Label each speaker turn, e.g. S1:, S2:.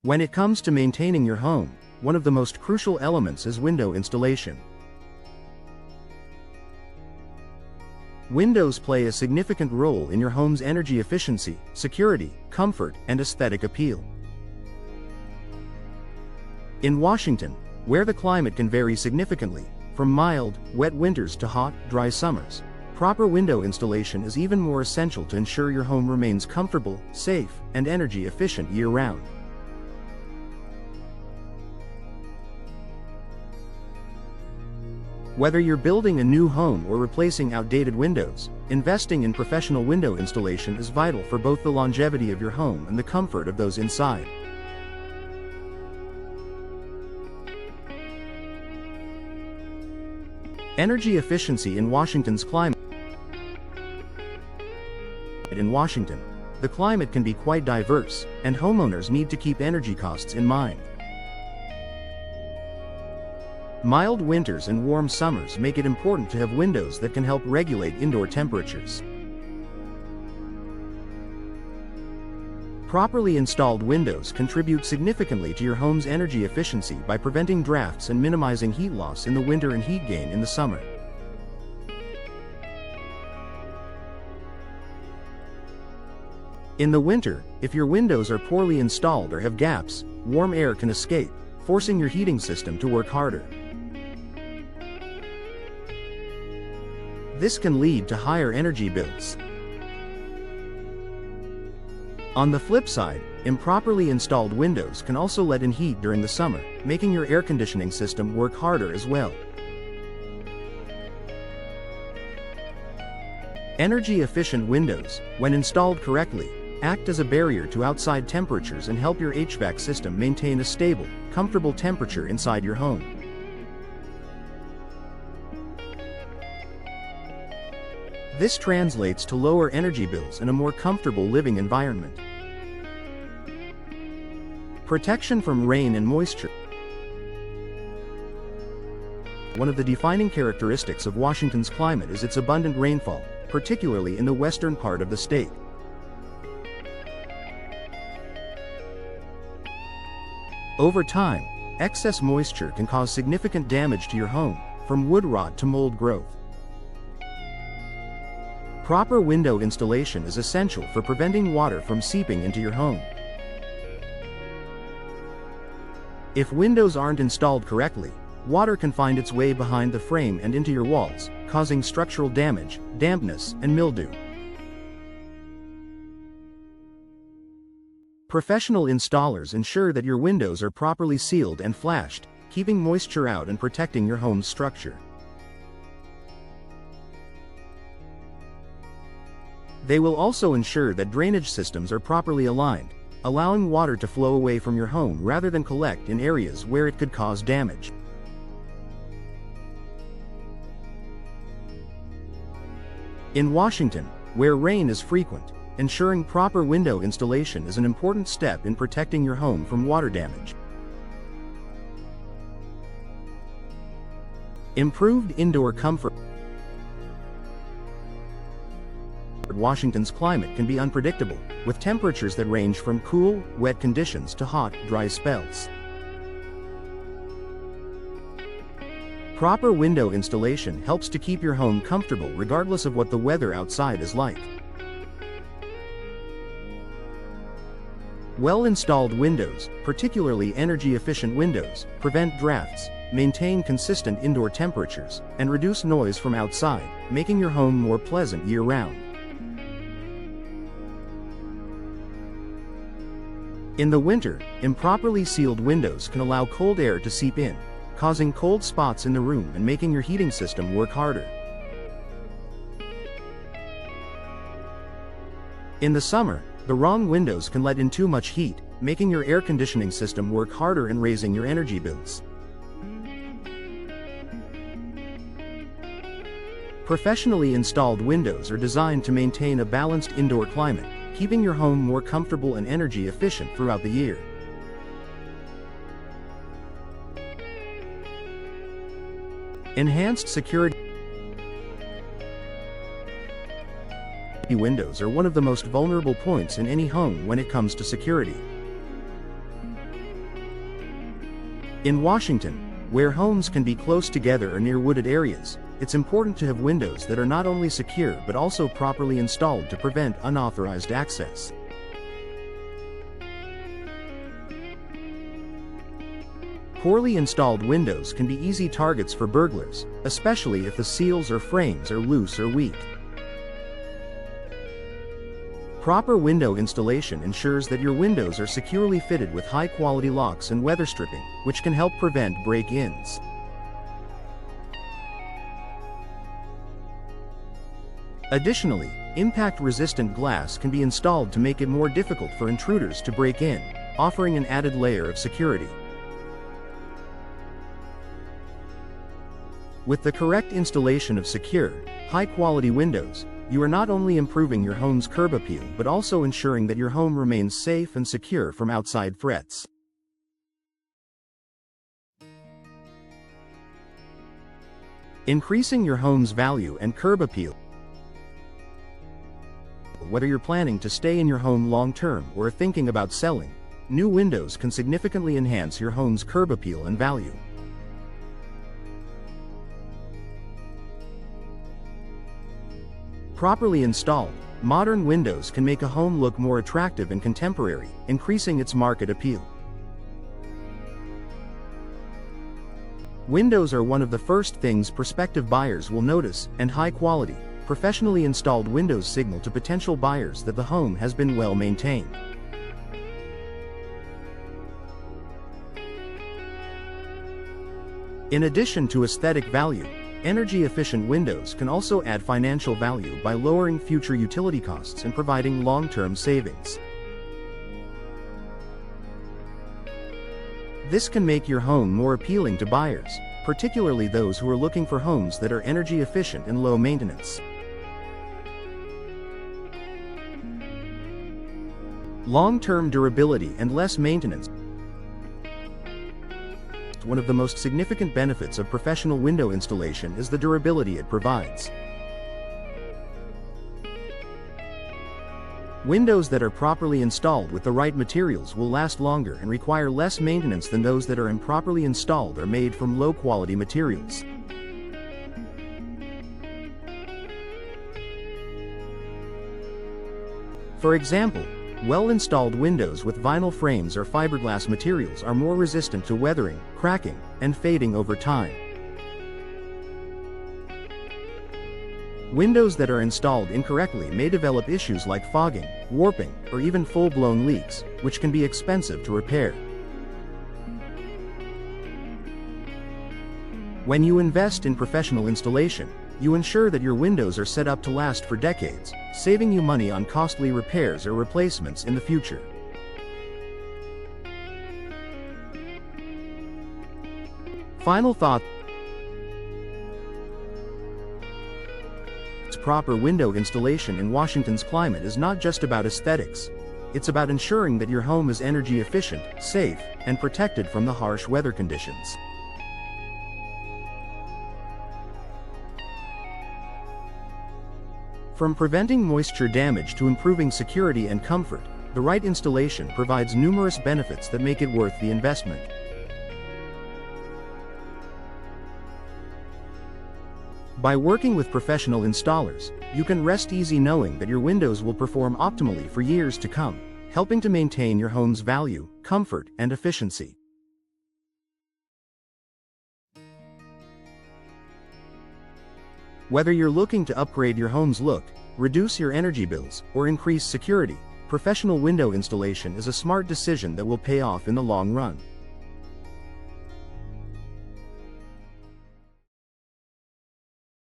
S1: When it comes to maintaining your home, one of the most crucial elements is window installation. Windows play a significant role in your home's energy efficiency, security, comfort, and aesthetic appeal. In Washington, where the climate can vary significantly, from mild, wet winters to hot, dry summers, proper window installation is even more essential to ensure your home remains comfortable, safe, and energy efficient year-round. Whether you're building a new home or replacing outdated windows, investing in professional window installation is vital for both the longevity of your home and the comfort of those inside. Energy efficiency in Washington's climate. In Washington, the climate can be quite diverse, and homeowners need to keep energy costs in mind. Mild winters and warm summers make it important to have windows that can help regulate indoor temperatures. Properly installed windows contribute significantly to your home's energy efficiency by preventing drafts and minimizing heat loss in the winter and heat gain in the summer. In the winter, if your windows are poorly installed or have gaps, warm air can escape, forcing your heating system to work harder. This can lead to higher energy bills. On the flip side, improperly installed windows can also let in heat during the summer, making your air conditioning system work harder as well. Energy-efficient windows, when installed correctly, act as a barrier to outside temperatures and help your HVAC system maintain a stable, comfortable temperature inside your home. This translates to lower energy bills and a more comfortable living environment. Protection from rain and moisture. One of the defining characteristics of Washington's climate is its abundant rainfall, particularly in the western part of the state. Over time, excess moisture can cause significant damage to your home, from wood rot to mold growth. Proper window installation is essential for preventing water from seeping into your home. If windows aren't installed correctly, water can find its way behind the frame and into your walls, causing structural damage, dampness, and mildew. Professional installers ensure that your windows are properly sealed and flashed, keeping moisture out and protecting your home's structure. They will also ensure that drainage systems are properly aligned, allowing water to flow away from your home rather than collect in areas where it could cause damage. In Washington, where rain is frequent, ensuring proper window installation is an important step in protecting your home from water damage. Improved indoor comfort. Washington's climate can be unpredictable, with temperatures that range from cool, wet conditions to hot, dry spells. Proper window installation helps to keep your home comfortable regardless of what the weather outside is like. Well-installed windows, particularly energy-efficient windows, prevent drafts, maintain consistent indoor temperatures, and reduce noise from outside, making your home more pleasant year-round. In the winter, improperly sealed windows can allow cold air to seep in, causing cold spots in the room and making your heating system work harder. In the summer, the wrong windows can let in too much heat, making your air conditioning system work harder and raising your energy bills. Professionally installed windows are designed to maintain a balanced indoor climate, keeping your home more comfortable and energy efficient throughout the year. Enhanced security. Windows are one of the most vulnerable points in any home when it comes to security. In Washington, where homes can be close together or near wooded areas, it's important to have windows that are not only secure but also properly installed to prevent unauthorized access. Poorly installed windows can be easy targets for burglars, especially if the seals or frames are loose or weak. Proper window installation ensures that your windows are securely fitted with high-quality locks and weather stripping, which can help prevent break-ins. Additionally, impact-resistant glass can be installed to make it more difficult for intruders to break in, offering an added layer of security. With the correct installation of secure, high-quality windows, you are not only improving your home's curb appeal but also ensuring that your home remains safe and secure from outside threats. Increasing your home's value and curb appeal. Whether you're planning to stay in your home long-term or thinking about selling, new windows can significantly enhance your home's curb appeal and value. Properly installed, modern windows can make a home look more attractive and contemporary, increasing its market appeal. Windows are one of the first things prospective buyers will notice, and high-quality, professionally installed windows signal to potential buyers that the home has been well maintained. In addition to aesthetic value, energy-efficient windows can also add financial value by lowering future utility costs and providing long-term savings. This can make your home more appealing to buyers, particularly those who are looking for homes that are energy efficient and low maintenance. Long-term durability and less maintenance. One of the most significant benefits of professional window installation is the durability it provides. Windows that are properly installed with the right materials will last longer and require less maintenance than those that are improperly installed or made from low-quality materials. For example, well-installed windows with vinyl frames or fiberglass materials are more resistant to weathering, cracking, and fading over time. Windows that are installed incorrectly may develop issues like fogging, warping, or even full-blown leaks, which can be expensive to repair. When you invest in professional installation, you ensure that your windows are set up to last for decades, saving you money on costly repairs or replacements in the future. Final thought. Proper window installation in Washington's climate is not just about aesthetics. It's about ensuring that your home is energy efficient, safe, and protected from the harsh weather conditions. From preventing moisture damage to improving security and comfort, the right installation provides numerous benefits that make it worth the investment. By working with professional installers, you can rest easy knowing that your windows will perform optimally for years to come, helping to maintain your home's value, comfort, and efficiency. Whether you're looking to upgrade your home's look, reduce your energy bills, or increase security, professional window installation is a smart decision that will pay off in the long run.